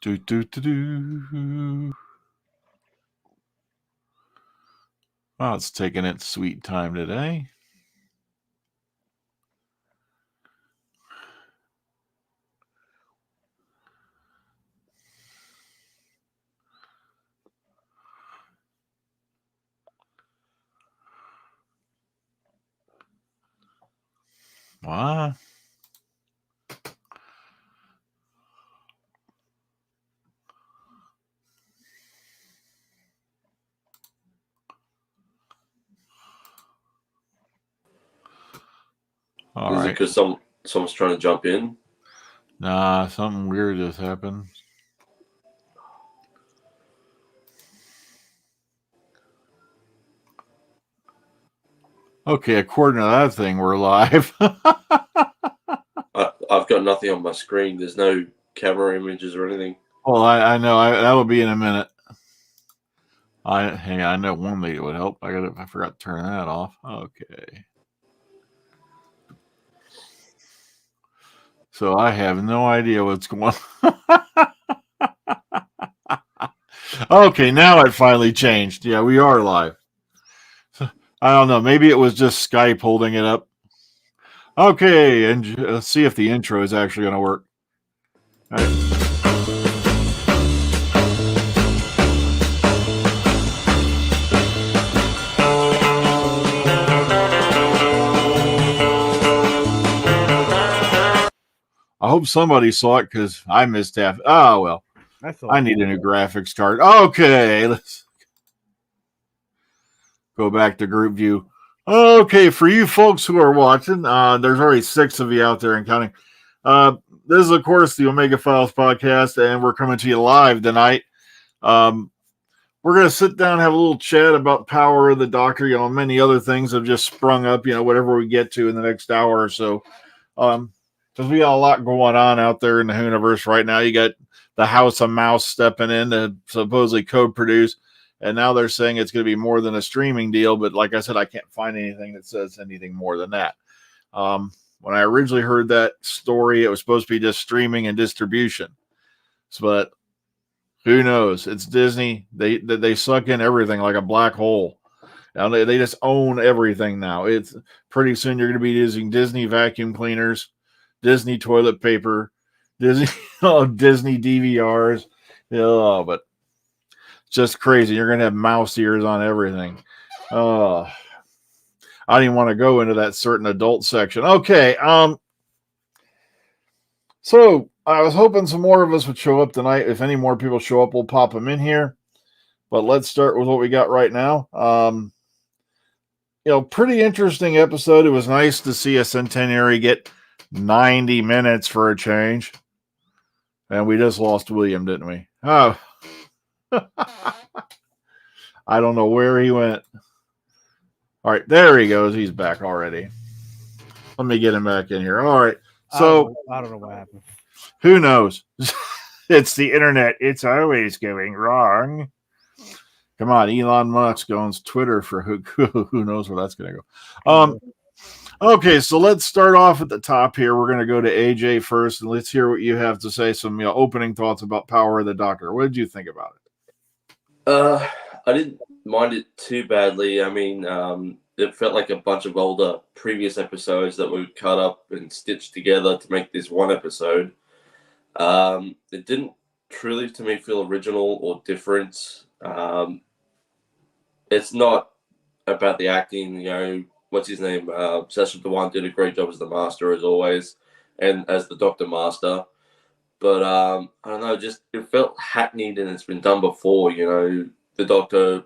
Do, do, do, do. Well, it's taking its sweet time today. What? All Is it right. because someone's trying to jump in? Nah, something weird just happened. Okay, according to that thing, we're live. I've got nothing on my screen. There's no camera images or anything. Well, I know that'll be in a minute. I know one lady would help. I forgot to turn that off. Okay. So I have no idea what's going on. Okay, now it finally changed. Yeah, we are live. I don't know. Maybe it was just Skype holding it up. Okay, and let's see if the intro is actually going to work. All right. I hope somebody saw it because I missed half. Oh, well. I need a new graphics card. Okay, let's go back to group view. Okay, for you folks who are watching, there's already 6 of you out there and counting. This is, of course, the Omega Files podcast, and we're coming to you live tonight. We're going to sit down and have a little chat about Power of the Doctor. You know, many other things have just sprung up, you know, whatever we get to in the next hour or so. Because we got a lot going on out there in the universe right now. You got the House of Mouse stepping in to supposedly co-produce, and now they're saying it's going to be more than a streaming deal. But like I said, I can't find anything that says anything more than that. When I originally heard that story, it was supposed to be just streaming and distribution. But who knows? It's Disney. They suck in everything like a black hole. Now they just own everything now. It's pretty soon you're going to be using Disney vacuum cleaners, Disney toilet paper, Disney Disney DVRs. But just crazy. You're going to have mouse ears on everything. I didn't even want to go into that certain adult section. Okay. So I was hoping some more of us would show up tonight. If any more people show up, we'll pop them in here. But let's start with what we got right now. Pretty interesting episode. It was nice to see a centenary get 90 minutes for a change. And we just lost William, didn't we? Oh. I don't know where he went. All right, there he goes. He's back already. Let me get him back in here. All right. So I don't know what happened. Who knows? It's the internet. It's always going wrong. Come on, Elon Musk owns Twitter for who knows where that's going to go. Okay, so let's start off at the top here. We're going to go to AJ first, and let's hear what you have to say. Some opening thoughts about Power of the Doctor. What did you think about it? I didn't mind it too badly. I mean, it felt like a bunch of older previous episodes that were cut up and stitched together to make this one episode. It didn't truly, to me, feel original or different. It's not about the acting, what's his name? Sacha Dhawan did a great job as the Master, as always, and as the Doctor Master. But I don't know, just it felt hackneyed, and it's been done before. The Doctor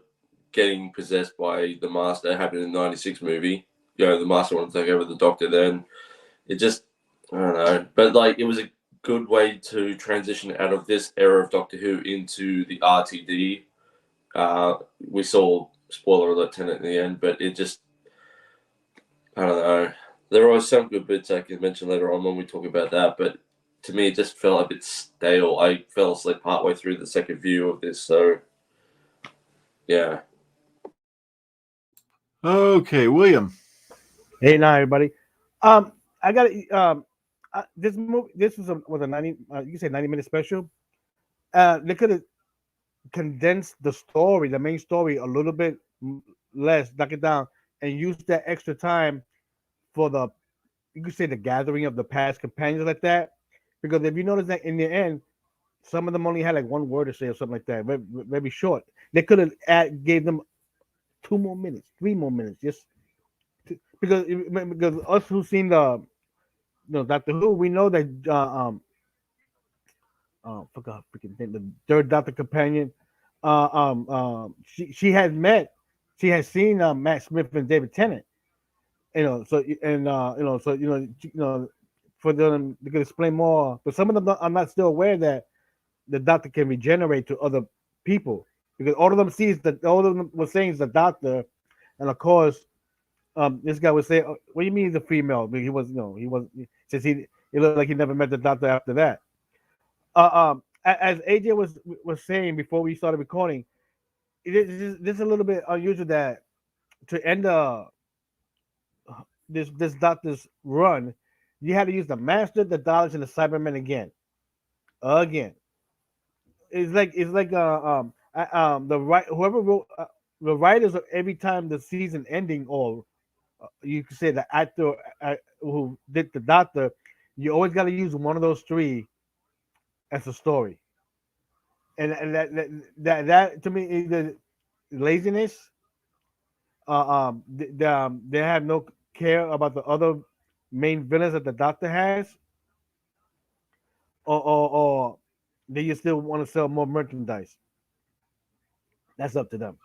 getting possessed by the Master happened in the '96 movie. The Master wanted to take over the Doctor. Then it just, I don't know, but it was a good way to transition out of this era of Doctor Who into the RTD. We saw, spoiler alert, Tennant in the end, but it just, I don't know. There are some good bits I can mention later on when we talk about that, but to me, it just felt a bit stale. I fell asleep partway through the second view of this, so yeah. Okay, William. Hey, now everybody. I got this movie. This was a 90. You say 90-minute special. They could have condensed the story, the main story, a little bit less, knock it down, and use that extra time for the, you could say, the gathering of the past companions like that. Because if you notice that in the end, some of them only had like one word to say or something like that, very, very short. They could have gave them 2 more minutes, 3 more minutes, just because us who seen the Doctor Who, we know that forgot freaking thing, the third Doctor companion, she has met, she has seen Matt Smith and David Tennant, so and so for them they could explain more, but some of them are not still aware that the Doctor can regenerate to other people because all of them sees that all of them was saying is the Doctor, and of course this guy would say, "What do you mean he's a female?" But he was, he was, since he looked like he never met the Doctor after that. As AJ was saying before we started recording, this is a little bit unusual that to end this Doctor's run, you had to use the Master, the Daleks, and the Cybermen again. It's like the right whoever wrote the writers of every time the season ending, or you could say the actor who did the Doctor, you always got to use one of those three as a story, and that to me is the laziness. They have no care about the other main villains that the Doctor has, or they just still want to sell more merchandise. That's up to them.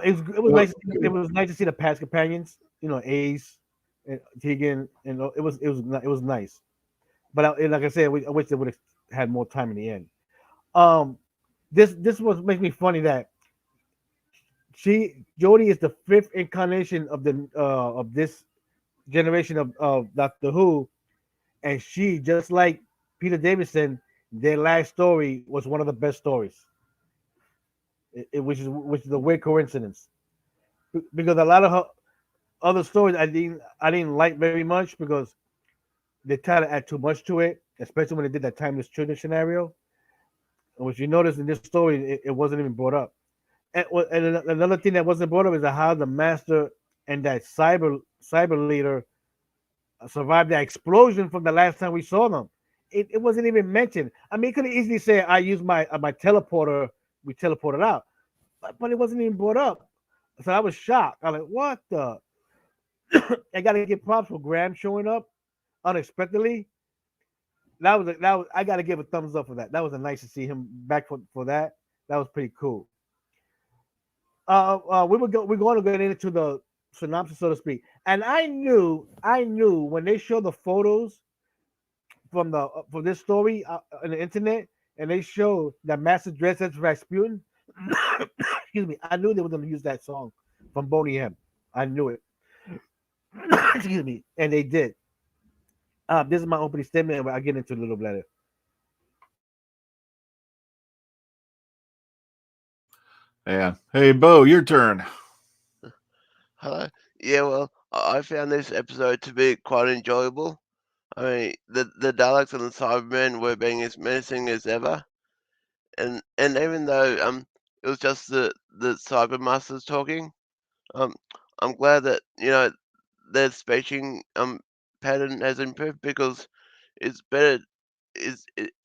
It was Well, nice. It was nice to see the past companions. Ace and Tegan, and it was nice. But like I said, I wish they would have had more time in the end. Um, this was makes me funny that Jodie is the fifth incarnation of this generation of Doctor Who, and she, just like Peter Davison, their last story was one of the best stories, which is a weird coincidence because a lot of her other stories I didn't like very much because they try to add too much to it, especially when they did that timeless children scenario. Which you notice in this story, it wasn't even brought up. And another thing that wasn't brought up is how the master and that cyber leader survived that explosion from the last time we saw them. It wasn't even mentioned. I mean, it could have easily said I used my teleporter. We teleported out, but it wasn't even brought up. So I was shocked. I was like, what the? I got to give props for Graham showing up unexpectedly. That was I got to give a thumbs up for that. That was a nice to see him back for that. That was pretty cool. We're going to get into the synopsis, so to speak. And I knew when they show the photos from this story on the internet, and they show that Master dressed as Rasputin. Excuse me, I knew they were going to use that song from Boney M. I knew it. Excuse me, and they did. This is my opening statement, and I'll get into it a little later. yeah. Hey, Bo, your turn. Hello. Yeah, well, I found this episode to be quite enjoyable. I mean, the Daleks and the Cybermen were being as menacing as ever, and even though it was just the Cybermasters talking, um I'm glad that their speaking pattern has improved because it's better.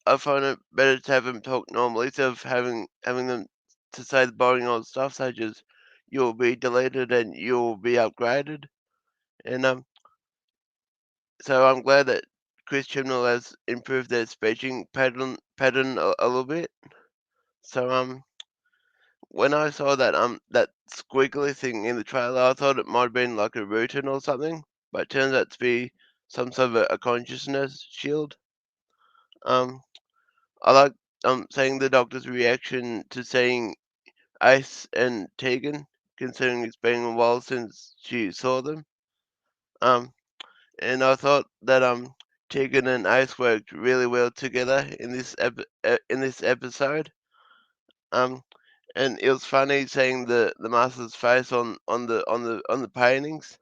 I find it better to have them talk normally instead of having them to say the boring old stuff such as "you'll be deleted" and "you'll be upgraded." And so I'm glad that Chris Chibnall has improved their speaking pattern a little bit. So when I saw that squiggly thing in the trailer, I thought it might have been like a Rutan or something, but it turns out to be some sort of a consciousness shield. Um, I like seeing the Doctor's reaction to seeing Ace and Tegan, considering it's been a while since she saw them. Um, and I thought that Tegan and Ace worked really well together in this episode. Um, and it was funny seeing the master's face on the paintings,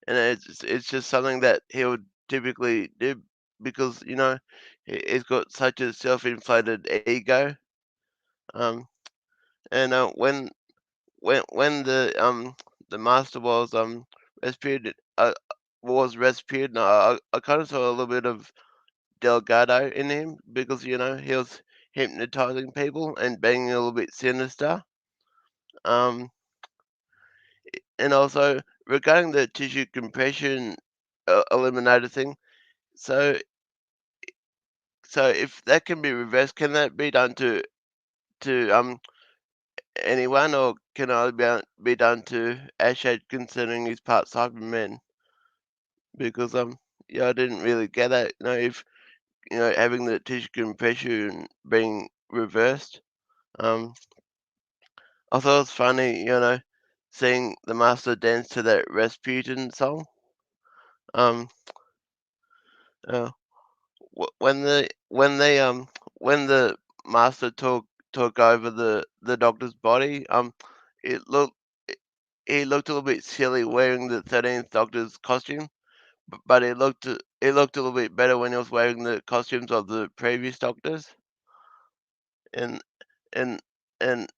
and it's just something that he would typically do. because he's got such a self-inflated ego. And when the master rescued rescued, and I kind of saw a little bit of Delgado in him because he was hypnotizing people and being a little bit sinister. Um, and also regarding the tissue compression eliminator thing, so if that can be reversed, can that be done to anyone, or can it be done to Ashad considering he's part Cyberman? Because yeah, I didn't really get that. If having the tissue compression being reversed. I thought it was funny, seeing the master dance to that Rasputin song. Um, uh, when the master took over the doctor's body, it looked he looked a little bit silly wearing the 13th Doctor's costume, but it looked a little bit better when he was wearing the costumes of the previous Doctors, and and and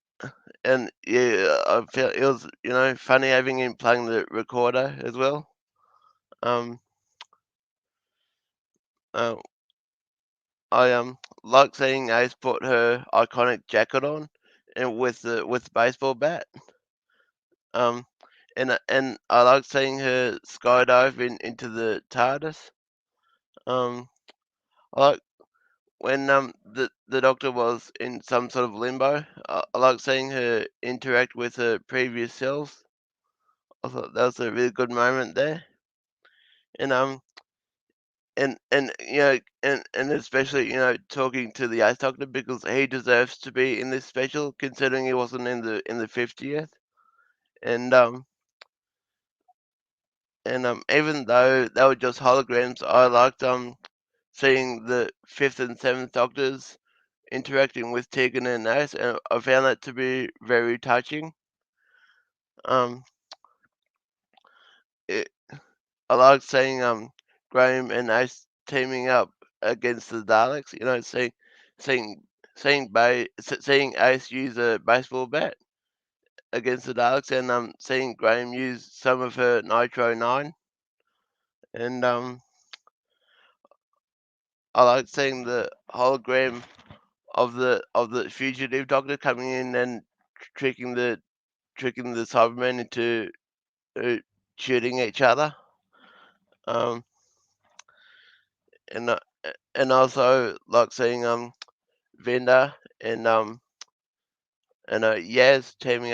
and yeah, I felt it was funny having him playing the recorder as well. Um, uh, I like seeing Ace put her iconic jacket on and with the baseball bat. Um, and I like seeing her skydive into the TARDIS. Um, I like when the Doctor was in some sort of limbo. I like seeing her interact with her previous selves. I thought that was a really good moment there. And and especially talking to the Ice Doctor because he deserves to be in this special considering he wasn't in the 50th. And even though they were just holograms, I liked seeing the 5th and 7th Doctors interacting with Tegan and Ace, and I found that to be very touching. um it, I like seeing Graham and Ace teaming up against the Daleks. Seeing seeing Ace use a baseball bat against the Daleks, and seeing Graham use some of her Nitro 9, and I like seeing the hologram of the fugitive Doctor coming in and tricking the Cybermen into uh, shooting each other. Um, and also like seeing Venda and Yaz teaming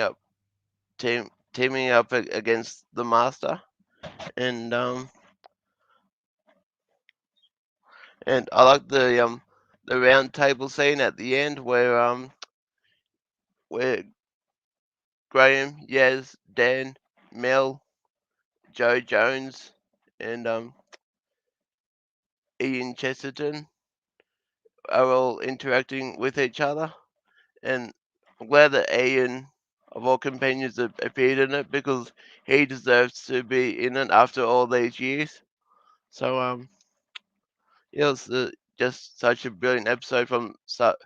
up against the Master, and I like the round table scene at the end where Graham, Yaz, Dan, Mel, Joe Jones, and Ian Chesterton are all interacting with each other, and I'm glad that Ian of all companions appeared in it because he deserves to be in it after all these years. So it was just such a brilliant episode from start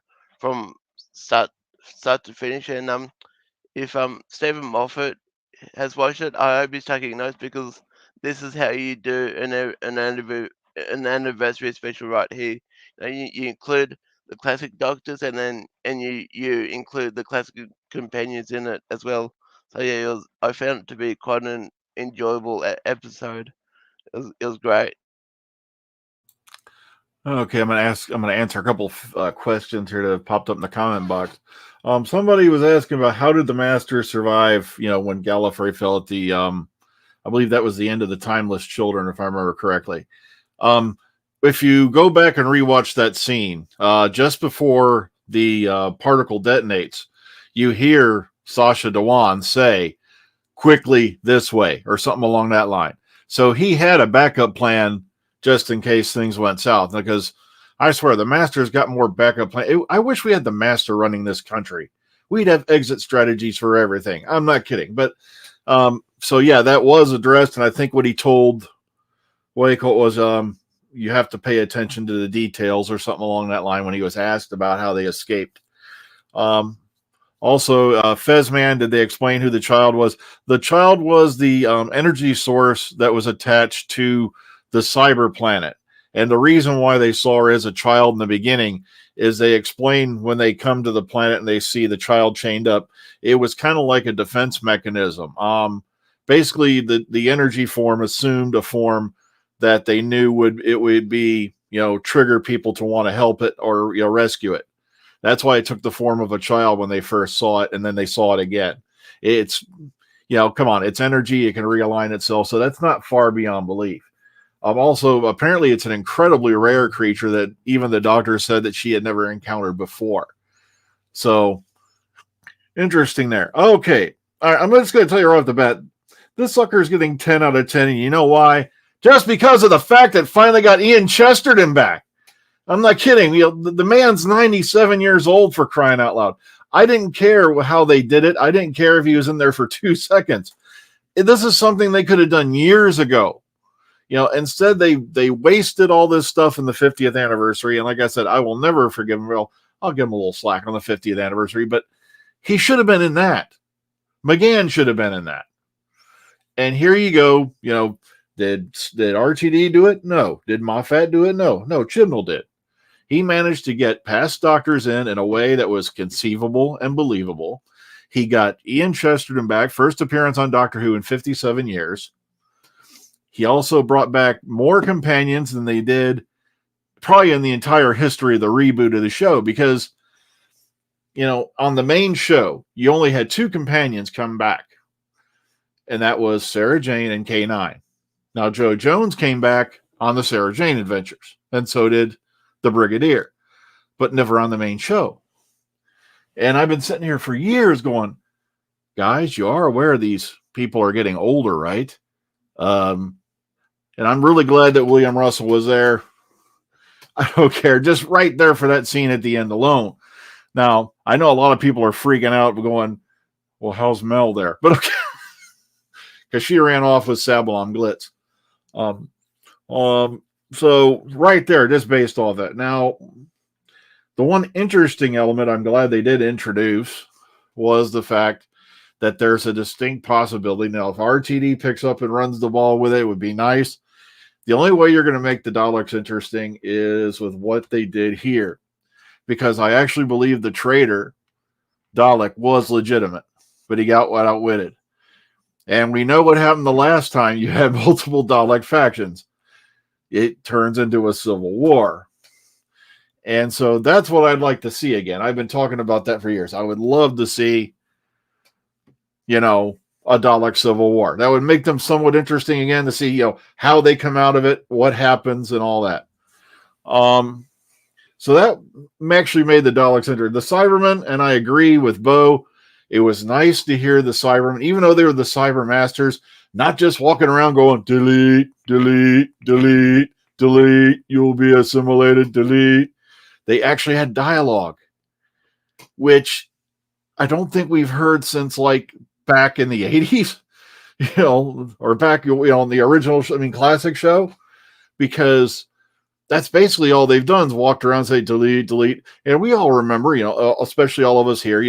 start to finish, and if Stephen Moffat has watched it, I hope he's taking notes because this is how you do an anniversary special right here. You include the classic Doctors, and you include the classic companions in it as well. So yeah, I found it to be quite an enjoyable episode. It was great. Okay, I'm gonna answer a couple questions here that have popped up in the comment box. Somebody was asking about how did the Master survive? When Gallifrey fell at the I believe that was the end of the Timeless Children, if I remember correctly. If you go back and rewatch that scene, just before the particle detonates, you hear Sasha Dewan say, "Quickly this way," or something along that line. So he had a backup plan just in case things went south. Because I swear the Master's got more backup plan. I wish we had the Master running this country. We'd have exit strategies for everything. I'm not kidding, but so yeah, that was addressed, and I think what he told Waco was you have to pay attention to the details or something along that line when he was asked about how they escaped. Also, Fezman, did they explain who the child was? The child was the energy source that was attached to the cyber planet. And the reason why they saw her as a child in the beginning is they explain when they come to the planet and they see the child chained up, it was kind of like a defense mechanism. Basically, the energy form assumed a form that they knew would be, trigger people to want to help it or rescue it. That's why it took the form of a child when they first saw it, and then they saw it again. It's, come on, it's energy. It can realign itself. So that's not far beyond belief. Also, apparently it's an incredibly rare creature that even the doctor said that she had never encountered before. So interesting there. Okay. All right, I'm just going to tell you right off the bat, this sucker is getting 10 out of 10. And you know why? Just because of the fact that finally got Ian Chesterton back. I'm not kidding. The man's 97 years old, for crying out loud. I didn't care how they did it. I didn't care if he was in there for 2 seconds. This is something they could have done years ago. Instead they wasted all this stuff in the 50th anniversary. And like I said, I will never forgive him. Well, I'll give him a little slack on the 50th anniversary, but he should have been in that. McGann should have been in that. And here you go. Did RTD do it? No. Did Moffat do it? No. Chibnall did. He managed to get past doctors in a way that was conceivable and believable. He got Ian Chesterton back, first appearance on Doctor Who in 57 years. He also brought back more companions than they did probably in the entire history of the reboot of the show, because, on the main show, you only had 2 companions come back, and that was Sarah Jane and K9. Now, Joe Jones came back on the Sarah Jane adventures, and so did the Brigadier, but never on the main show. And I've been sitting here for years going, guys, you are aware these people are getting older, right? And I'm really glad that William Russell was there. I don't care, just right there for that scene at the end alone. Now, I know a lot of people are freaking out going, well, how's Mel there? But okay, because she ran off with Sabalom Glitz. So right there, just based off that. Now, the one interesting element I'm glad they did introduce was the fact that there's a distinct possibility. Now, if RTD picks up and runs the ball with it, it would be nice. The only way you're going to make the Daleks interesting is with what they did here, because I actually believe the traitor Dalek was legitimate, but he got outwitted. And we know what happened the last time you had multiple Dalek factions. It turns into a civil war. And so that's what I'd like to see again. I've been talking about that for years. I would love to see, a Dalek civil war. That would make them somewhat interesting again to see, how they come out of it, what happens, and all that. So that actually made the Daleks enter. The Cybermen, and I agree with Bo, it was nice to hear the Cybermen, even though they were the Cyber Masters, not just walking around going, delete, delete, delete, delete, you'll be assimilated, delete. They actually had dialogue, which I don't think we've heard since back in the 80s, or back, in the original, classic show, because that's basically all they've done is walked around and say, delete, delete. And we all remember, especially all of us here,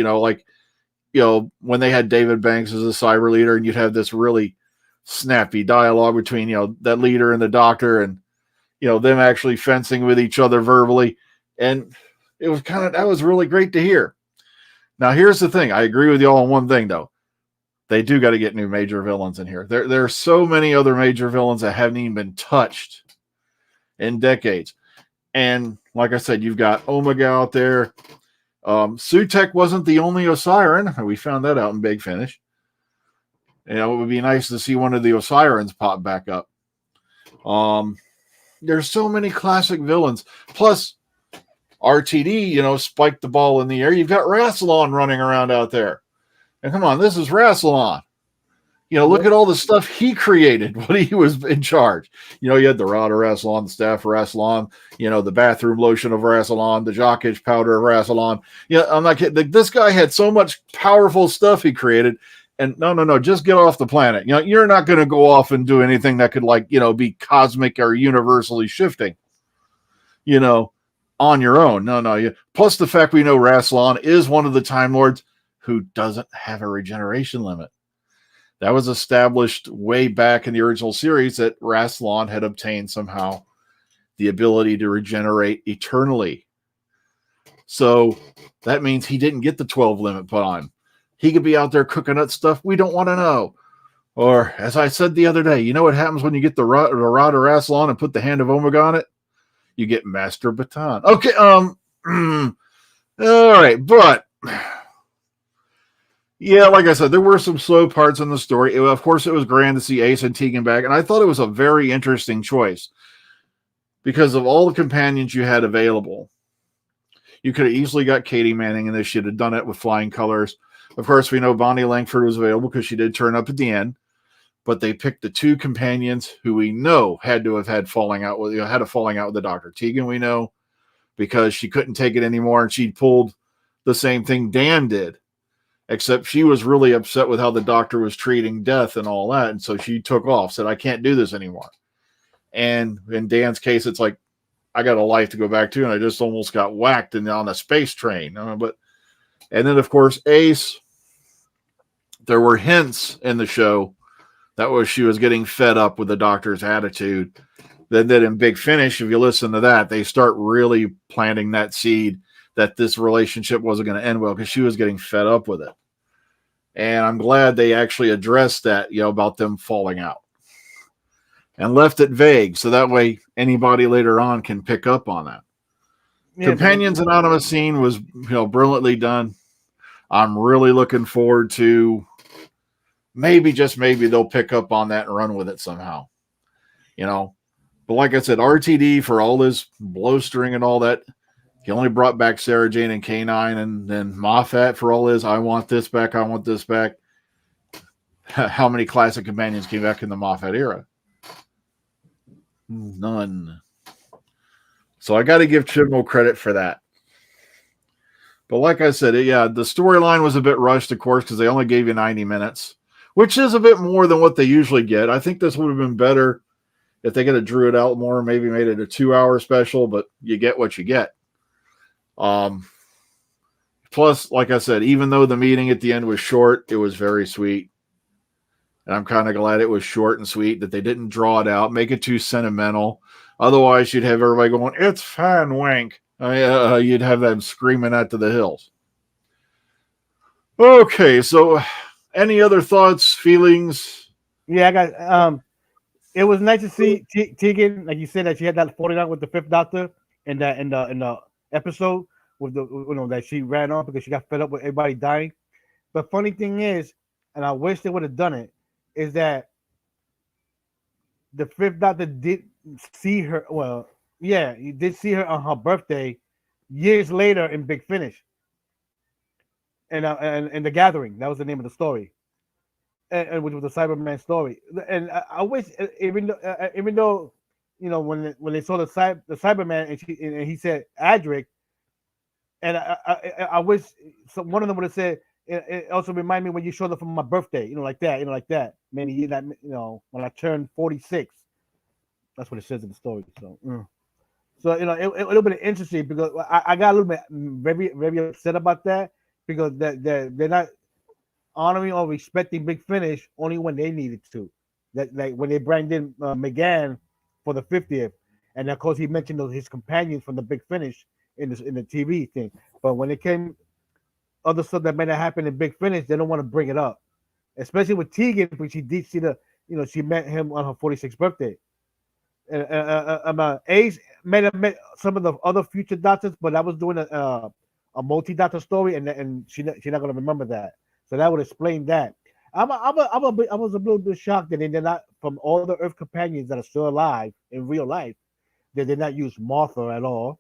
when they had David Banks as a cyber leader, and you'd have this really snappy dialogue between, that leader and the doctor, and, them actually fencing with each other verbally. And it was that was really great to hear. Now, here's the thing. I agree with you all on one thing, though. They do got to get new major villains in here. There are so many other major villains that haven't even been touched in decades. And like I said, you've got Omega out there. Sutek wasn't the only Osiren. We found that out in Big Finish. It would be nice to see one of the Osirans pop back up. There's so many classic villains. Plus, RTD, spiked the ball in the air. You've got Rassilon running around out there. And come on, this is Rassilon. Look at all the stuff he created when he was in charge. You had the rod of Rassilon, the staff of Rassilon, the bathroom lotion of Rassilon, the jock itch powder of Rassilon. I'm not kidding. This guy had so much powerful stuff he created, And no, just get off the planet. You're not going to go off and do anything that could be cosmic or universally shifting, on your own. No. Plus the fact we know Rassilon is one of the Time Lords who doesn't have a regeneration limit. That was established way back in the original series that Rassilon had obtained somehow the ability to regenerate eternally. So that means he didn't get the 12 limit put on him. He could be out there cooking up stuff we don't want to know. Or, as I said the other day, you know what happens when you get the rod of Rassilon and put the hand of Omega on it? You get Master Baton. Okay, all right, but yeah, like I said, there were some slow parts in the story. Of course, it was grand to see Ace and Tegan back, and I thought it was a very interesting choice because of all the companions you had available. You could have easily got Katie Manning in this. You'd have done it with flying colors. Of course, we know Bonnie Langford was available because she did turn up at the end, but they picked the two companions who we know had to have had a falling out with the Doctor. Tegan, we know, because she couldn't take it anymore, and she pulled the same thing Dan did, except she was really upset with how the Doctor was treating Death and all that, and so she took off, said, I can't do this anymore. And in Dan's case, it's like, I got a life to go back to, and I just almost got whacked on a space train. And then, of course, Ace, there were hints in the show that she was getting fed up with the Doctor's attitude. Then in Big Finish, if you listen to that, they start really planting that seed that this relationship wasn't going to end well because she was getting fed up with it. And I'm glad they actually addressed that, about them falling out. And left it vague, so that way anybody later on can pick up on that. Yeah, Companions Anonymous scene was, brilliantly done. I'm really looking forward to maybe, just maybe, they'll pick up on that and run with it somehow. But like I said, RTD, for all his blowstering and all that, he only brought back Sarah Jane and K9, and then Moffat, for all his, I want this back. How many classic companions came back in the Moffat era? None. So I got to give Chibnall credit for that. But like I said, the storyline was a bit rushed, of course, because they only gave you 90 minutes, which is a bit more than what they usually get. I think this would have been better if they could have drew it out more, maybe made it a 2-hour special, but you get what you get. Plus, like I said, even though the meeting at the end was short, it was very sweet. And I'm kind of glad it was short and sweet, that they didn't draw it out, make it too sentimental. Otherwise, you'd have everybody going, it's fine, wank. You'd have them screaming out to the hills. Okay, so any other thoughts, feelings? Yeah, I got. It was nice to see Tegan, like you said, that she had that falling out with the Fifth Doctor in the episode with that she ran off because she got fed up with everybody dying. But funny thing is, and I wish they would have done it, is that the Fifth Doctor did see her. Well, yeah, he did see her on her birthday years later in Big Finish, and The Gathering. That was the name of the story, and which was the Cyberman story. And I wish, even though when they saw the Cyberman and he said Adric, and I wish one of them would have said. It also remind me when you showed up for my birthday, like that. Maybe that, when I turned 46. That's what it says in the story. So it would have been interesting because I got a little bit very, very upset about that because they're not honoring or respecting Big Finish only when they needed to. That, like when they brought in McGann for the 50th, and of course he mentioned his companions from the Big Finish in the TV thing. But when it came other stuff that might have happened in Big Finish, they don't want to bring it up, especially with Tegan, because she did see she met him on her 46th birthday. Ace may have met some of the other future doctors, but I was doing a multi-doctor story, and she's not going to remember that. So that would explain that. I was a little bit shocked that they're not, from all the Earth companions that are still alive in real life, they did not use Martha at all.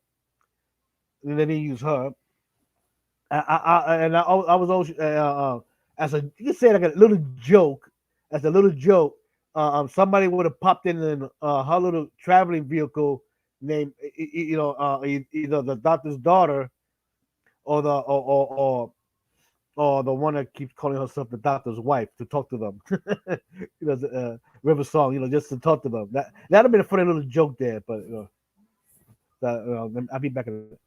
They didn't use her. I was always as a, you could say, like a little joke, somebody would have popped in her little traveling vehicle named either the doctor's daughter or or the one that keeps calling herself the doctor's wife to talk to them. River Song, just to talk to them. That'd have been a funny little joke there, but I'll be back in a minute.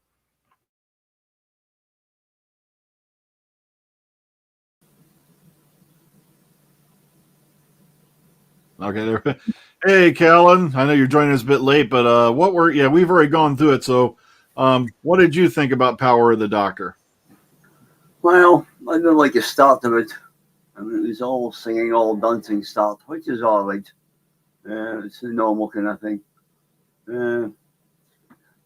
Okay, there. Hey, Callan. I know you're joining us a bit late, but we've already gone through it. So, what did you think about Power of the Doctor? Well, I didn't like the start of it. I mean, it was all singing, all dancing start, which is all right. It's a normal kind of thing.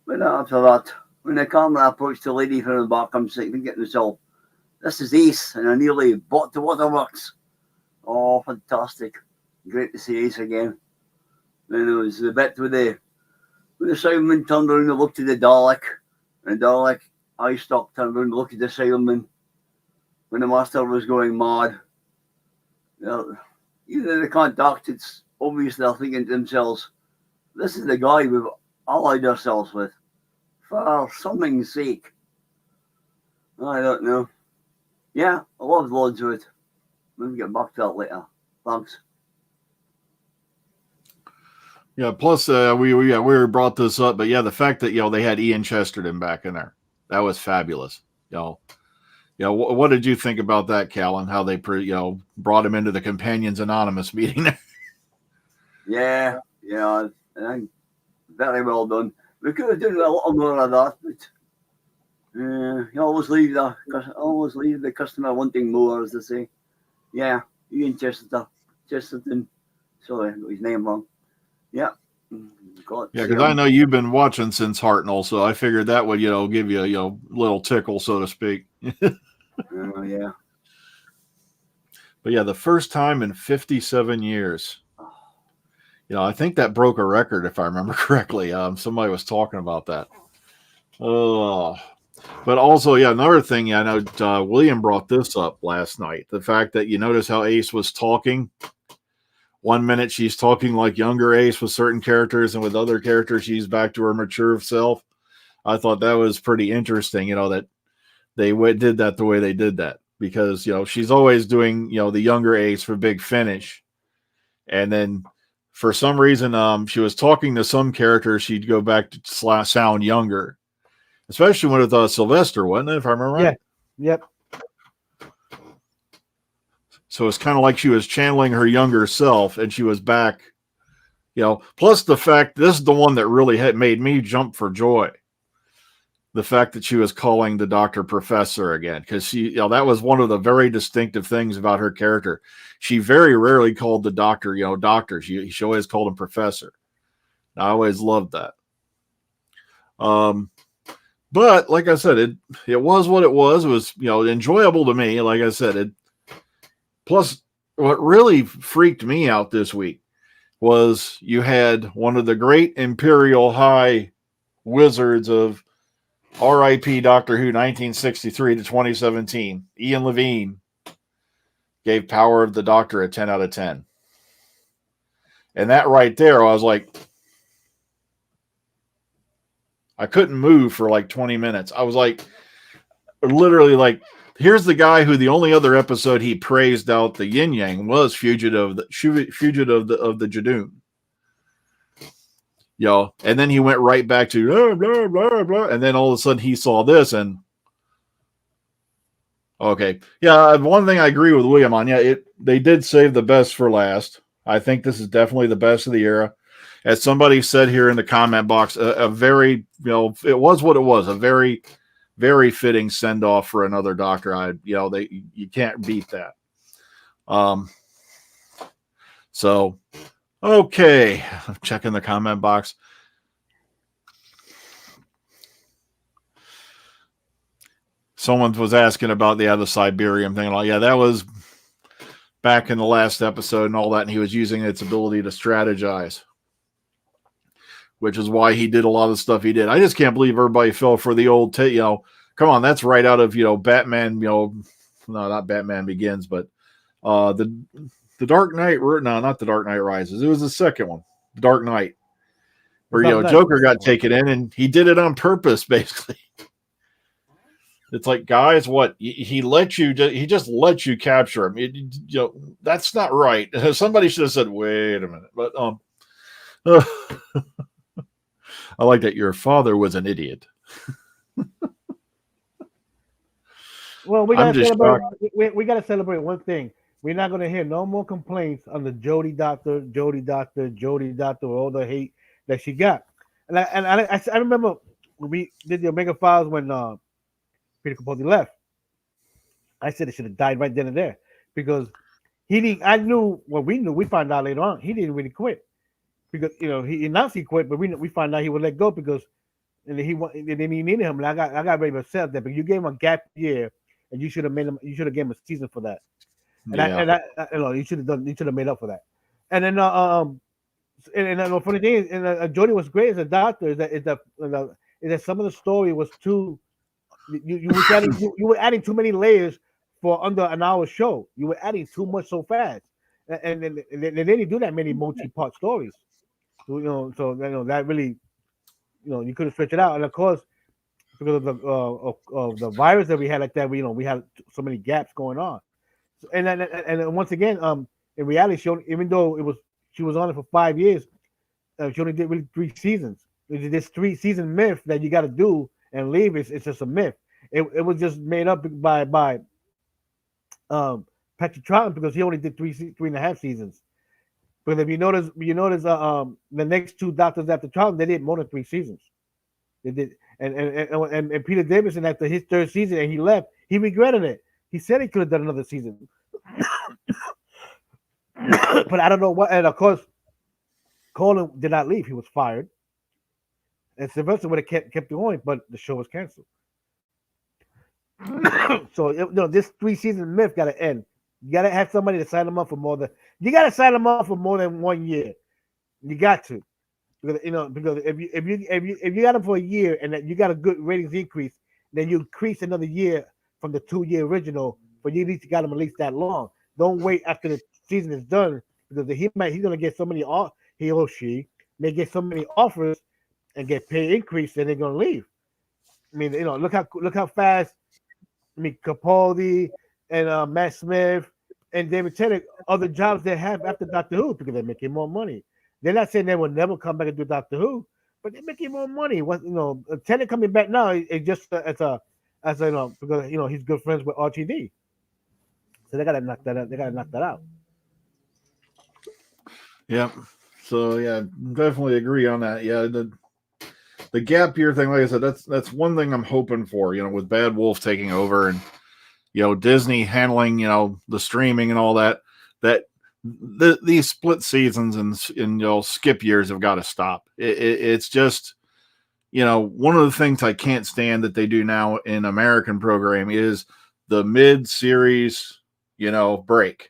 But after that, when the camera approached the lady from the back, I'm getting this all, this is Ace, and I nearly bought the waterworks. Oh, fantastic. Great to see Ace again. Then there was the bit with the Cyberman turned around and looked at the Dalek, and the Dalek eye stalk turned around and looked at the Cyberman when the Master was going mad. Either they can't act, it's obvious they're thinking to themselves, this is the guy we've allied ourselves with. For something's sake. I don't know. Yeah, I love loads of it. We'll get back to that later. Thanks. Yeah. Plus, we brought this up, but yeah, the fact that they had Ian Chesterton back in there, that was fabulous. What did you think about that, Callan? How they brought him into the Companions Anonymous meeting? Yeah, very well done. We could have done a lot more of that, but you always leave the customer wanting more, as they say. Yeah, Ian Chesterton. Sorry, I got his name wrong. Yeah. Yeah, because I know you've been watching since Hartnell, so I figured that would give you a little tickle, so to speak. Yeah. But yeah, the first time in 57 years. I think that broke a record, if I remember correctly. Somebody was talking about that. But also, another thing, I know William brought this up last night. The fact that you notice how Ace was talking. 1 minute she's talking like younger Ace with certain characters, and with other characters she's back to her mature self. I thought that was pretty interesting, that they did that the way they did that. Because, she's always doing, the younger Ace for Big Finish. And then for some reason, she was talking to some characters, she'd go back to sound younger. Especially when with Sylvester, wasn't it, if I remember right? Yeah. Yep. So it's kind of like she was channeling her younger self, and she was back. Plus the fact, this is the one that really had made me jump for joy. The fact that she was calling the Doctor Professor again, because that was one of the very distinctive things about her character. She very rarely called the Doctor, Doctor. She always called him Professor. I always loved that. But like I said, it was what it was. It was enjoyable to me. Like I said, plus what really freaked me out this week was you had one of the great Imperial High wizards of R.I.P. Doctor Who 1963 to 2017, Ian Levine, gave Power of the Doctor a 10 out of 10. And that right there, I was like, I couldn't move for like 20 minutes. I was like, literally like, here's the guy who the only other episode he praised out the yin yang was Fugitive of the Jadoon. And then he went right back to blah, blah, blah, blah, and then all of a sudden he saw this and okay. Yeah, one thing I agree with William on, they did save the best for last. I think this is definitely the best of the era. As somebody said here in the comment box, a very, it was what it was, a very, very fitting send-off for another Doctor. You can't beat that. So okay, I'm checking the comment box. Someone was asking about the Cyberium thing. Like, that was back in the last episode and all that, and he was using its ability to strategize, which is why he did a lot of the stuff he did. I just can't believe everybody fell for the old, come on, that's right out of, Batman, no, not Batman Begins, but the Dark Knight, no, not the Dark Knight Rises. It was the second one, the Dark Knight, where, Joker got taken in, and he did it on purpose, basically. It's like, guys, what he let you? He just let you capture him. That's not right. Somebody should have said, "Wait a minute." But I like that your father was an idiot. Well, we I'm gotta just celebrate. shocked. We gotta celebrate one thing. We're not gonna hear no more complaints on the Jody Doctor, or all the hate that she got. I remember when we did the Omega Files when Peter Capaldi left. I said it should have died right then and there because he didn't. I knew what we knew. We found out later on he didn't really quit because he announced he quit, but we found out he would let go because and then he needed him. And I got very upset that, but you gave him a gap year, and you should have made him. You should have given him a season for that. And you should have done. You should have made up for that. And then and the funny thing is, and Jody was great as a doctor. Is that some of the story was too. You were adding too many layers for under an hour show. You were adding too much so fast, and they didn't do that many multi-part stories. So that really, you could have stretched it out. And of course, because of the virus that we had like that, we had so many gaps going on. So, and once again, in reality, even though she was on it for 5 years, she only did really 3 seasons. This 3-season myth that you got to do and leave it's just a myth. It was just made up by Patrick Troughton because he only did 3.5 seasons. But if you notice, the next 2 doctors after Troughton, they did more than 3 seasons. They did, and Peter Davison after his 3rd season and he left, he regretted it. He said he could have done another season, but I don't know what. And of course, Colin did not leave; he was fired. And Sylvester would have kept going, but the show was canceled. So this 3-season myth got to end. You got to have somebody to sign them up for more than. You got to sign them up for more than 1 year. You got to, because if you got them for a year and that you got a good ratings increase, then you increase another year from the 2-year original. But you at least got them at least that long. Don't wait after the season is done because he's gonna get so many he or she may get so many offers and get pay increase, and they're gonna leave. I mean, look how fast. I mean, Capaldi and Matt Smith and David Tennant, other jobs they have after Doctor Who because they're making more money. They're not saying they will never come back and do Doctor Who, but they're making more money. Tennant coming back now is just because he's good friends with RTD. So they gotta knock that out. They gotta knock that out. Yeah. So yeah, definitely agree on that. Yeah, the gap year thing, like I said, that's one thing I'm hoping for. With Bad Wolf taking over and Disney handling the streaming and all that. These split seasons and skip years have got to stop. It's just one of the things I can't stand that they do now in American programming is the mid-series break.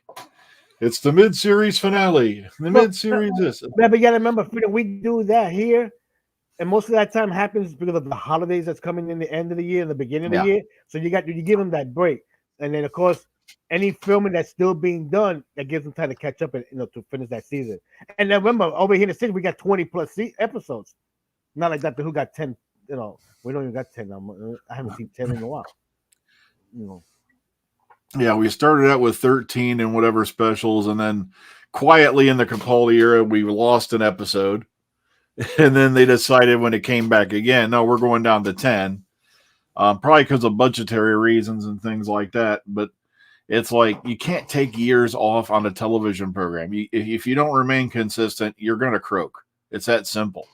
It's the mid-series finale. The mid-series this. Yeah, but you gotta remember, we do that here, and most of that time happens because of the holidays that's coming in the end of the year and the beginning of the year. So you give them that break, and then of course any filming that's still being done that gives them time to catch up and to finish that season. And then remember, over here in the city we got 20+ episodes. Not like Doctor Who got 10. We don't even got 10. I haven't seen 10 in a while. Yeah, we started out with 13 and whatever specials, and then quietly in the Capaldi era, we lost an episode. And then they decided when it came back again, no, we're going down to 10. Probably because of budgetary reasons and things like that. But it's like you can't take years off on a television program. If you don't remain consistent, you're going to croak. It's that simple.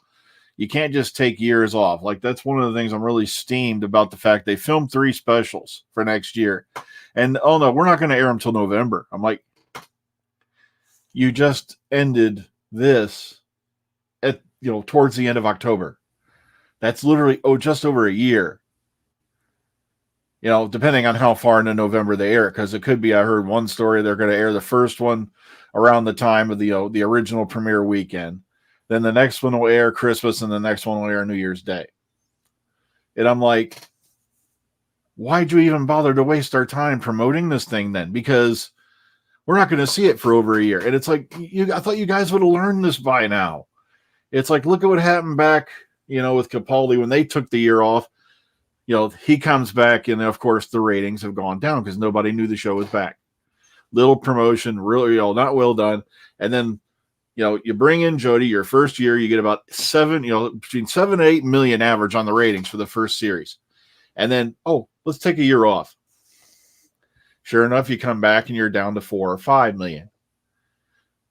You can't just take years off. Like, that's one of the things I'm really steamed about the fact they filmed 3 specials for next year. And, oh, no, we're not going to air them till November. I'm like, you just ended this at, towards the end of October. That's literally, just over a year. Depending on how far into November they air it, because it could be, I heard one story, they're going to air the first one around the time of the original premiere weekend. Then the next one will air Christmas, and the next one will air New Year's Day. And I'm like, why'd you even bother to waste our time promoting this thing then? Because we're not going to see it for over a year. And it's like, I thought you guys would have learned this by now. It's like, look at what happened back, with Capaldi when they took the year off. he comes back, and of course the ratings have gone down because nobody knew the show was back. Little promotion, really, not well done. And then, you bring in Jody, your first year, you get about between 7 and 8 million average on the ratings for the first series. And then, let's take a year off. Sure enough, you come back and you're down to 4 or 5 million.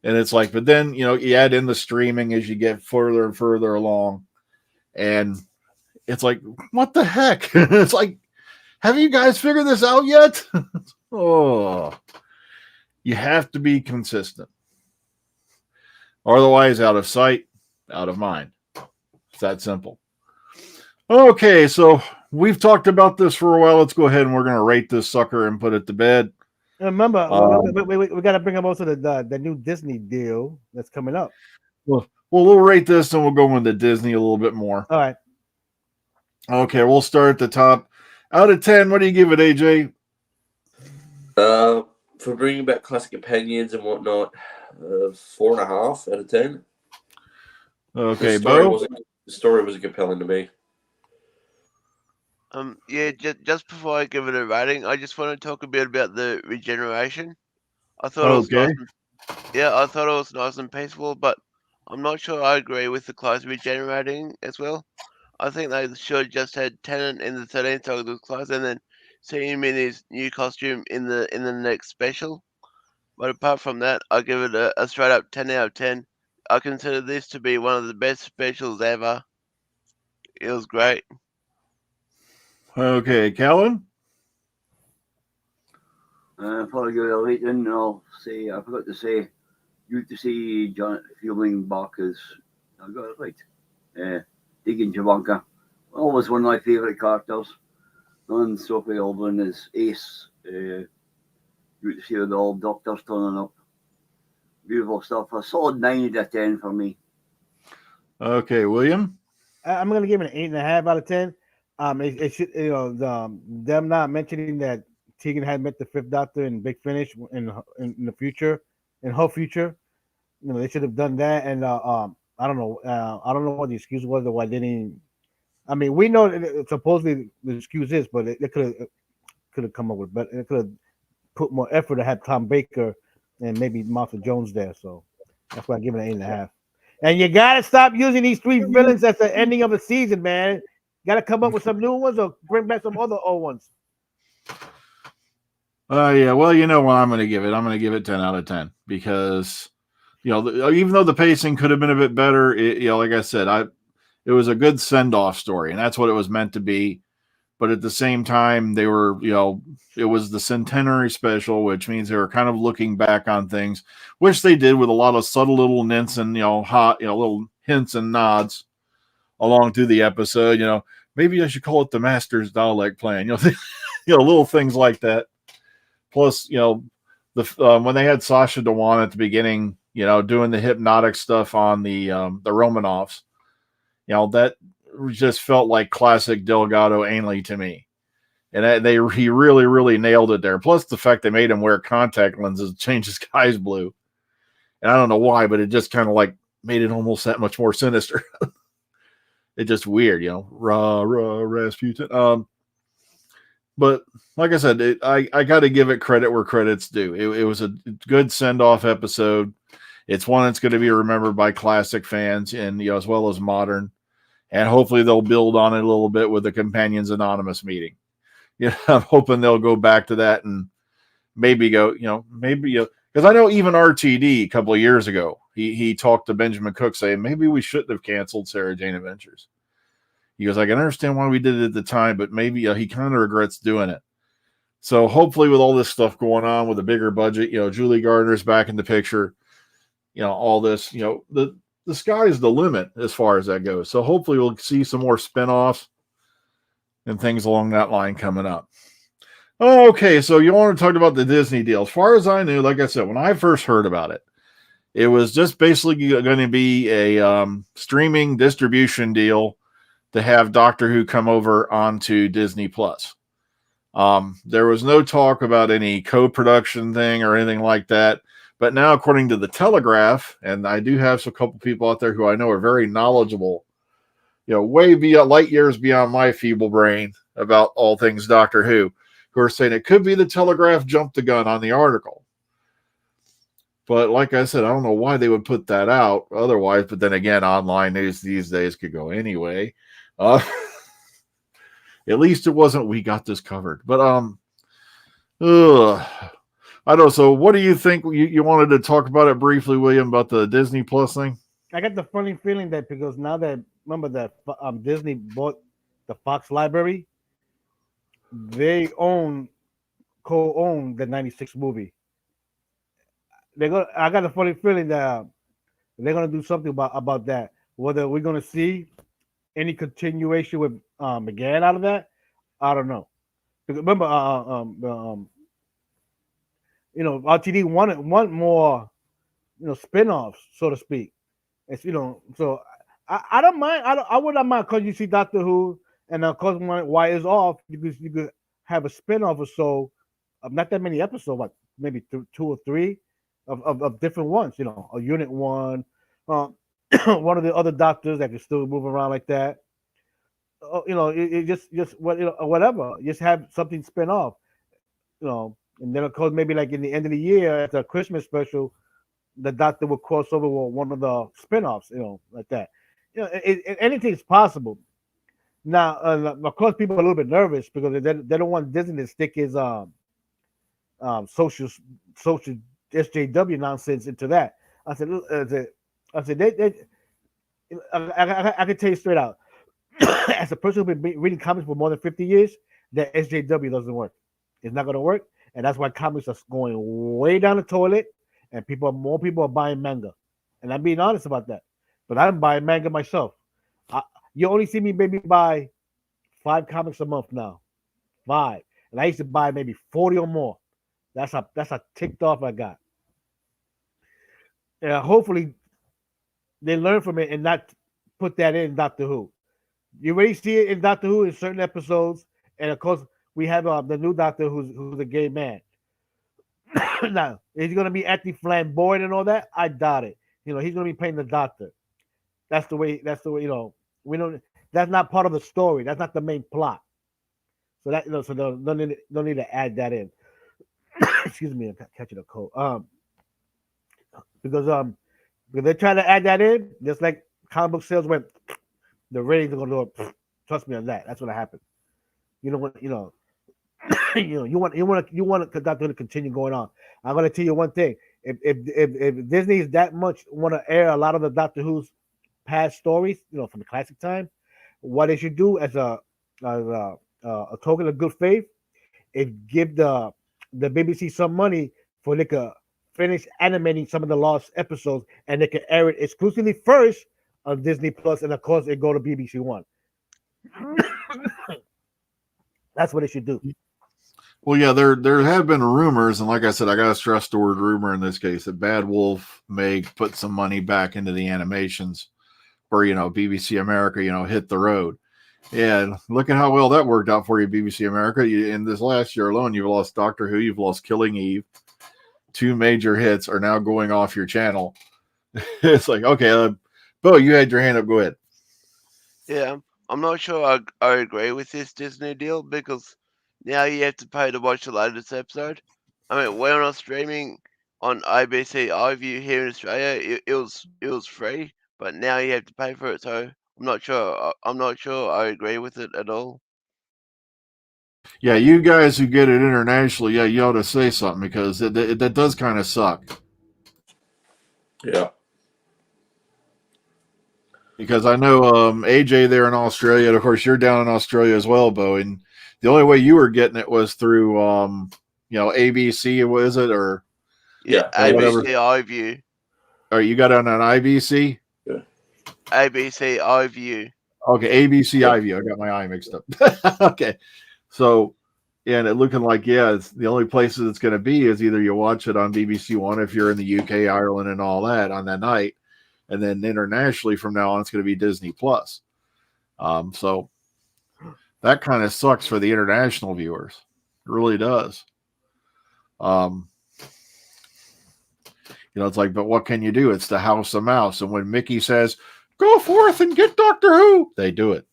And it's like, but then, you add in the streaming as you get further and further along. And it's like, what the heck? It's like, have you guys figured this out yet? You have to be consistent. Otherwise, out of sight, out of mind. It's that simple. Okay, so we've talked about this for a while. Let's go ahead and we're going to rate this sucker and put it to bed. Remember, we got to bring up also the new Disney deal that's coming up. Well, we'll rate this and we'll go into Disney a little bit more. All right. Okay, we'll start at the top. Out of 10, what do you give it, AJ? For bringing back classic companions and whatnot, 4.5 out of 10. Okay, Bo? The story was compelling to me. Just before I give it a rating, I just want to talk a bit about the regeneration. I thought it was nice. I thought it was nice and peaceful, but I'm not sure I agree with the clothes regenerating as well. I think they should have just had Tennant in the 13th Doctor's clothes and then see him in his new costume in the next special. But apart from that, I give it a straight up 10 out of 10. I consider this to be one of the best specials ever. It was great. Okay, Callan? Before I give it a rating, I'll say, I forgot to say, good to see John Fielding back as, I got it right, Deacon Javanka. Always one of my favourite characters. And Sophie Aldrin is ace. Good to see the old doctors turning up. Beautiful stuff. A solid 9 out of 10 for me. Okay, William? I'm going to give it an 8.5 out of 10. It should, them not mentioning that Tegan had met the Fifth Doctor in Big Finish in the future, in her future. They should have done that. And I don't know what the excuse was or why they didn't. I mean, we know that supposedly the excuse is, but it could have come up with, but it could have put more effort to have Tom Baker and maybe Martha Jones there. So that's why I give it an 8.5. And you gotta stop using these 3 villains at the ending of the season, man. Got to come up with some new ones or bring back some other old ones. Yeah. Well, you know what I'm going to give it? I'm going to give it 10 out of 10 because, even though the pacing could have been a bit better, like I said, it was a good send-off story, and that's what it was meant to be. But at the same time, they were, it was the centenary special, which means they were kind of looking back on things, which they did with a lot of subtle little hints and, little hints and nods along through the episode. Maybe I should call it the Master's Dalek plan. Little things like that. Plus, when they had Sasha Dewan at the beginning, doing the hypnotic stuff on the Romanovs, that just felt like classic Delgado Ainley to me. And he really, really nailed it there. Plus the fact they made him wear contact lenses, change his eyes blue. And I don't know why, but it just kind of like made it almost that much more sinister. It's just weird, Rasputin. But like I said, I got to give it credit where credit's due. It was a good send-off episode. It's one that's going to be remembered by classic fans and as well as modern. And hopefully they'll build on it a little bit with the Companions Anonymous meeting. I'm hoping they'll go back to that and maybe go, because I know even RTD a couple of years ago, he talked to Benjamin Cook saying maybe we shouldn't have canceled Sarah Jane Adventures. He goes, I can understand why we did it at the time, but maybe he kind of regrets doing it. So hopefully with all this stuff going on with a bigger budget, Julie Gardner's back in the picture, all this, the sky's the limit as far as that goes. So hopefully we'll see some more spinoffs and things along that line coming up. Okay, so you want to talk about the Disney deal. As far as I knew, like I said, when I first heard about it, it was just basically going to be a streaming distribution deal to have Doctor Who come over onto Disney Plus. There was no talk about any co-production thing or anything like that. But now, according to the Telegraph, and I do have a couple people out there who I know are very knowledgeable, way beyond light years beyond my feeble brain about all things Doctor Who, who are saying it could be the Telegraph jumped the gun on the article. But like I said, I don't know why they would put that out otherwise. But then again, online news these days could go anyway. At least it wasn't we got this covered. But I don't know. So what do you think? You wanted to talk about it briefly, William, about the Disney Plus thing? I got the funny feeling that because now that remember that Disney bought the Fox library, they co-own the '96 movie. I got a funny feeling that they're gonna do something about that. Whether we're gonna see any continuation with McGann out of that, I don't know. Because remember, RTD want more, spin-offs, so to speak. It's so I don't mind. I wouldn't mind because you see Doctor Who, and of course why is off. You could have a spin-off or so, of not that many episodes, like maybe 2 or 3 of different ones. A unit one, one of the other doctors that can still move around like that. It just whatever. Just have something spin off. And then of course maybe like in the end of the year at the Christmas special, the Doctor will cross over with one of the spin-offs, like that. Anything's possible. Now, of course, people are a little bit nervous because they don't want Disney to stick his social SJW nonsense into that. I said, I can tell you straight out, as a person who's been reading comics for more than 50 years, that SJW doesn't work. It's not going to work, and that's why comics are going way down the toilet. And more people are buying manga, and I'm being honest about that. But I'm buying manga myself. You only see me maybe buy 5 comics a month now, 5, and I used to buy maybe 40 or more. That's a ticked off I got. Hopefully, they learn from it and not put that in Doctor Who. You already see it in Doctor Who in certain episodes, and of course we have the new Doctor who's a gay man. Now, is he going to be acting flamboyant and all that? I doubt it. He's going to be playing the Doctor. That's the way. We don't. That's not part of the story. That's not the main plot. So that so don't need to add that in. Excuse me, I'm catching a cold. Because they're trying to add that in, just like comic book sales went, the ratings are going to go. Trust me on that. That's what happened. You want the Doctor to continue going on. I'm going to tell you one thing: if Disney is that much want to air a lot of the Doctor Who's past stories, from the classic time, what they should do as a token of good faith is give the BBC some money for they could finish animating some of the lost episodes, and they can air it exclusively first on Disney Plus, and of course it go to BBC One. That's what it should do. Well, yeah, there have been rumors, and like I said, I got to stress the word rumor in this case, that Bad Wolf may put some money back into the animations where, BBC America, hit the road. And look at how well that worked out for you, BBC America. In this last year alone, you've lost Doctor Who, you've lost Killing Eve. 2 major hits are now going off your channel. It's like, okay, Bo, you had your hand up. Go ahead. Yeah, I'm not sure I agree with this Disney deal because now you have to pay to watch the latest episode. I mean, we're not streaming on ABC iView here in Australia. It was free, but now you have to pay for it. So I'm not sure. I agree with it at all. Yeah, you guys who get it internationally, yeah, you ought to say something because that does kind of suck. Yeah. Because I know AJ there in Australia, and of course you're down in Australia as well, Bo, and the only way you were getting it was through ABC, what is it, or Yeah, ABC iView. Or you got it on an IBC? Yeah. ABC iView. Okay, ABC Yeah. iView. I got my eye mixed up. Okay, so yeah, and it looking like it's the only places it's going to be is either you watch it on BBC One if you're in the UK, Ireland, and all that on that night. And then internationally from now on, it's going to be Disney Plus. So that kind of sucks for the international viewers. It really does. It's like, but what can you do? It's the House of Mouse. And when Mickey says, go forth and get Doctor Who, they do it.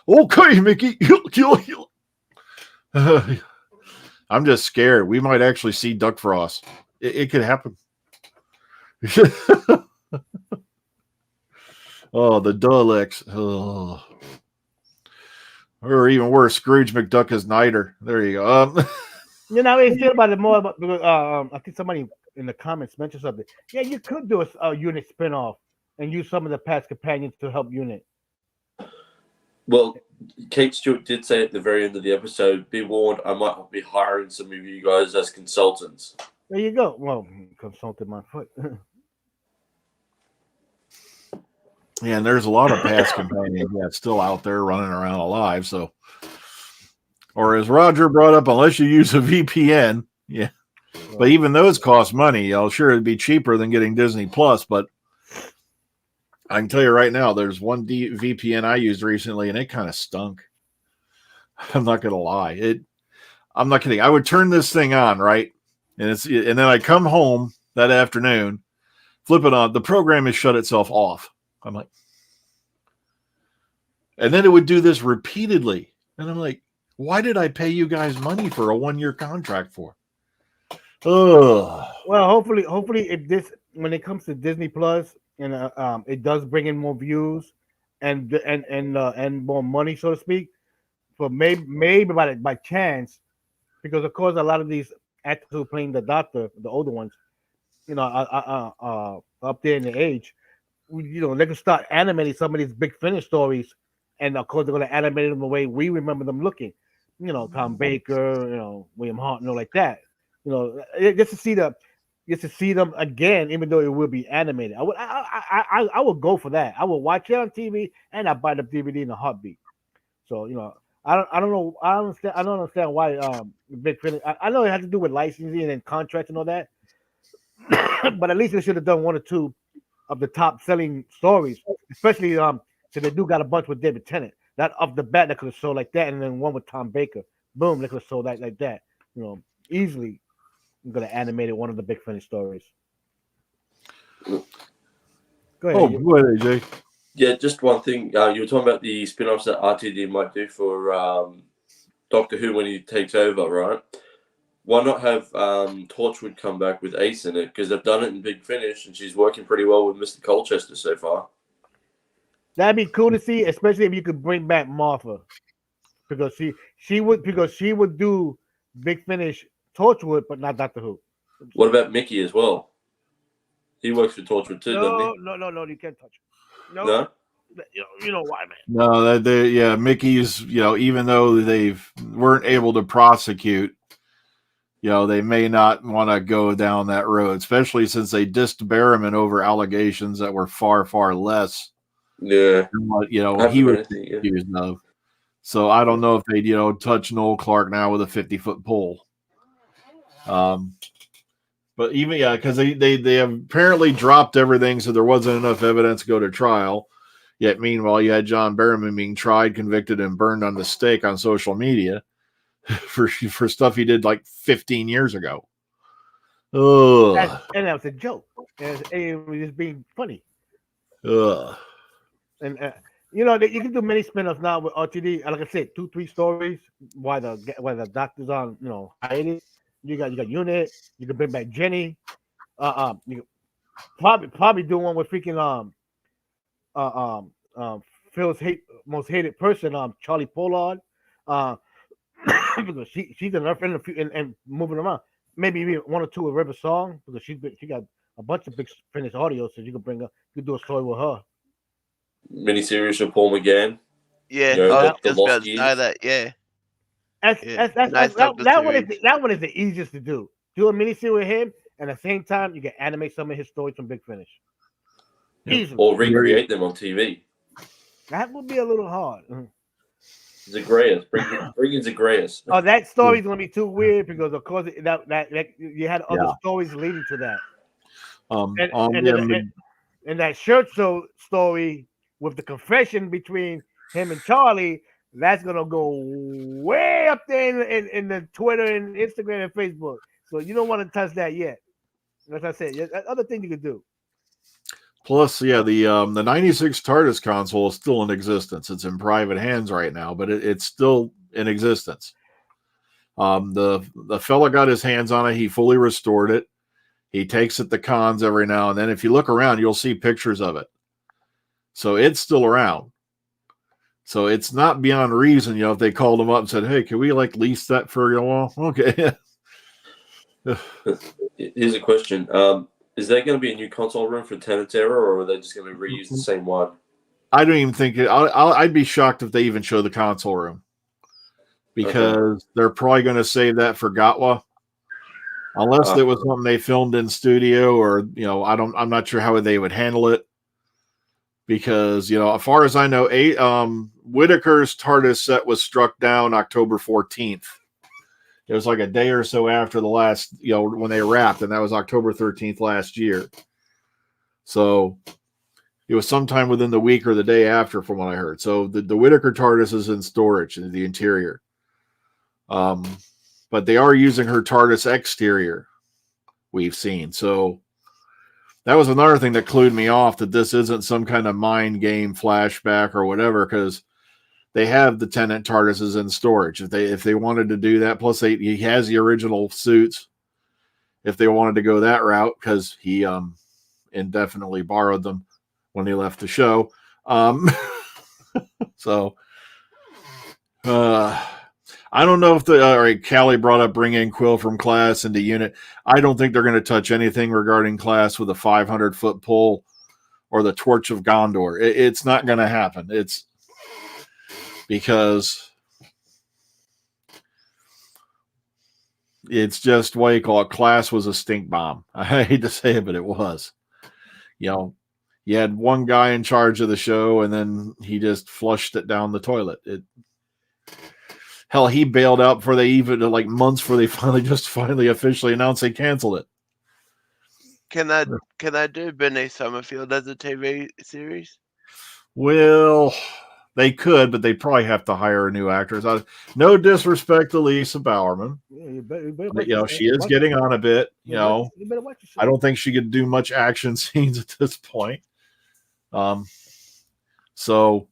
Okay, Mickey. I'm just scared. We might actually see Duck Frost. It could happen. Oh, the Daleks. Oh. Or even worse, Scrooge McDuck as Niter. There you go. You know, I feel about it more about because I think somebody in the comments mentioned something. Yeah, you could do a unit spinoff and use some of the past companions to help unit. Well, Kate Stewart did say at the very end of the episode, be warned, I might be hiring some of you guys as consultants. There you go. Well, consulted my foot. Yeah, and there's a lot of past companions that's still out there running around alive. So, or as Roger brought up, unless you use a VPN, yeah. But even those cost money. Sure, it'd be cheaper than getting Disney Plus, but I can tell you right now, there's one VPN I used recently, and it kind of stunk. I'm not gonna lie. I'm not kidding. I would turn this thing on, right, and then I come home that afternoon, flip it on. The program has shut itself off. I'm like, and then it would do this repeatedly, and I'm like, why did I pay you guys money for a 1-year contract for? Oh, well, hopefully, if this when it comes to Disney Plus and it does bring in more views and more money, so to speak, for maybe by chance, because of course a lot of these actors who are playing the Doctor, the older ones, up there in the age, they can start animating some of these Big Finish stories, and of course they're going to animate them the way we remember them looking. Tom Baker, William Hart, like that. Just to see them again, even though it will be animated. I would go for that. I will watch it on TV and I buy the DVD in a heartbeat. So I don't know. I don't understand why Big Finish. I know it had to do with licensing and contracts and all that, but at least they should have done 1 or 2 of the top selling stories, especially because they do got a bunch with David Tennant. That off the bat that could have sold like that, and then one with Tom Baker. Boom, they could have sold that like that. Easily. I'm gonna animate one of the Big Finish stories. Go ahead. Oh, go ahead, AJ. Yeah, just one thing. You were talking about the spin-offs that RTD might do for Doctor Who when he takes over, right? Why not have Torchwood come back with Ace in it? Because they've done it in Big Finish, and she's working pretty well with Mr. Colchester so far. That'd be cool to see, especially if you could bring back Martha, because she would do Big Finish Torchwood, but not Doctor Who. What about Mickey as well? He works for Torchwood too, doesn't he? No, you can't touch him. No? You know why, man? No, Mickey's, even though they weren't able to prosecute, they may not want to go down that road, especially since they dissed Berriman over allegations that were far, far less. Yeah. Than what, he was accused of. So I don't know if they'd, touch Noel Clarke now with a 50-foot pole. But even because they have apparently dropped everything, so there wasn't enough evidence to go to trial. Yet meanwhile, you had John Berriman being tried, convicted, and burned on the stake on social media for stuff he did like 15 years ago. And that was a joke. It was just being funny. And you can do many spin-offs now with RTD. Like I said, 2-3 stories while the Doctor's on hiatus. You got Unit. You can bring back Jenny. You can probably do one with freaking Phil's most hated person, Charlie Pollard. Because she's an Earth and moving around. Maybe even 1 or 2 with River Song, because she got a bunch of Big Finish audio, so you can bring her. You can do a story with her. Miniseries with Paul McGann. Yeah, You know, I was the just about Lost to Years. say that. Yeah. That one is the easiest to do. Do a miniseries with him, and at the same time, you can animate some of his stories from Big Finish. Easily. Or recreate them on TV. That would be a little hard. Zagreus. Bring in Zagreus. Oh, that story's gonna be too weird because of course that you had other stories leading to that. And that shirt show story with the confession between him and Charlie, that's gonna go way up there in the Twitter and Instagram and Facebook. So you don't want to touch that yet. As I said, other thing you could do. Plus, yeah, the 96 TARDIS console is still in existence. It's in private hands right now, but it's still in existence. The fella got his hands on it. He fully restored it. He takes it to cons every now and then. If you look around, you'll see pictures of it. So it's still around. So it's not beyond reason, if they called him up and said, "Hey, can we lease that for a while?" Okay. Here's a question. Is there going to be a new console room for Centenary, or are they just going to reuse the same one? I don't even think it. I'd be shocked if they even show the console room, because they're probably going to save that for Gatwa, unless it was something they filmed in studio, or I'm not sure how they would handle it. Because as far as I know, Whitaker's TARDIS set was struck down October 14th. It was like a day or so after the last, when they wrapped, and that was October 13th last year. So it was sometime within the week or the day after, from what I heard. So the Whitaker TARDIS is in storage in the interior. But they are using her TARDIS exterior, we've seen. So that was another thing that clued me off, that this isn't some kind of mind game flashback or whatever, because they have the Tenant TARDISes in storage. If they wanted to do that, plus he has the original suits. If they wanted to go that route, because he indefinitely borrowed them when he left the show. So I don't know if all right, Callie brought up bringing Quill from Class into Unit. I don't think they're going to touch anything regarding Class with a 500-foot pole or the Torch of Gondor. It's not going to happen. It's because it's just what you call it. Class was a stink bomb. I hate to say it, but it was. You had one guy in charge of the show, and then he just flushed it down the toilet. Hell, he bailed out before they even, months before they finally officially announced they canceled it. Can I do Benny Summerfield as a TV series? Well, they could, but they probably have to hire new actors. No disrespect to Lisa Bowerman. Yeah, you better But, she is getting on a bit. You better watch your show. I don't think she could do much action scenes at this point. So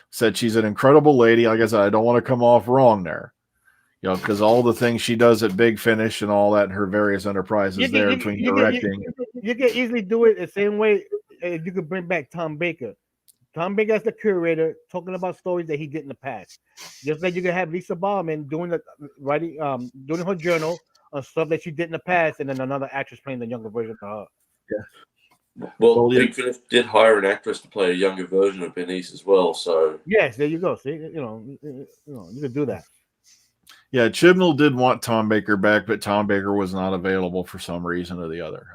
said she's an incredible lady. Like I said, I don't want to come off wrong there. Because all the things she does at Big Finish and all that in her various enterprises between directing. You can easily do it the same way you could bring back Tom Baker. Tom Baker as the curator, talking about stories that he did in the past. Just like you can have Lisa Bowerman doing doing her journal on stuff that she did in the past, and then another actress playing the younger version of her. Yeah. Well, Big Finish did hire an actress to play a younger version of Bernice as well. So yes, there you go. See, you can do that. Yeah, Chibnall did want Tom Baker back, but Tom Baker was not available for some reason or the other.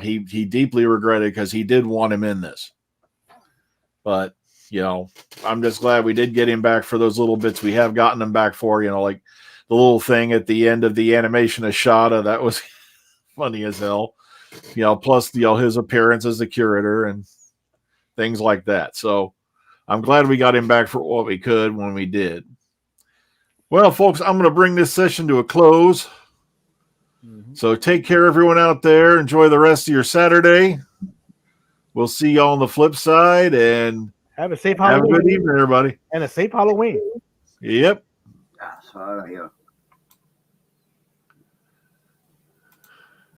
He deeply regretted, because he did want him in this. But I'm just glad we did get him back for those little bits we have gotten him back for. Like the little thing at the end of the animation of Shada, that was funny as hell. Plus his appearance as the curator and things like that. So I'm glad we got him back for what we could when we did. Well, folks, I'm going to bring this session to a close. Mm-hmm. So take care, everyone out there. Enjoy the rest of your Saturday. We'll see y'all on the flip side, and have a safe Halloween. Have a good evening, everybody. And a safe Halloween. Yep. That's all right here.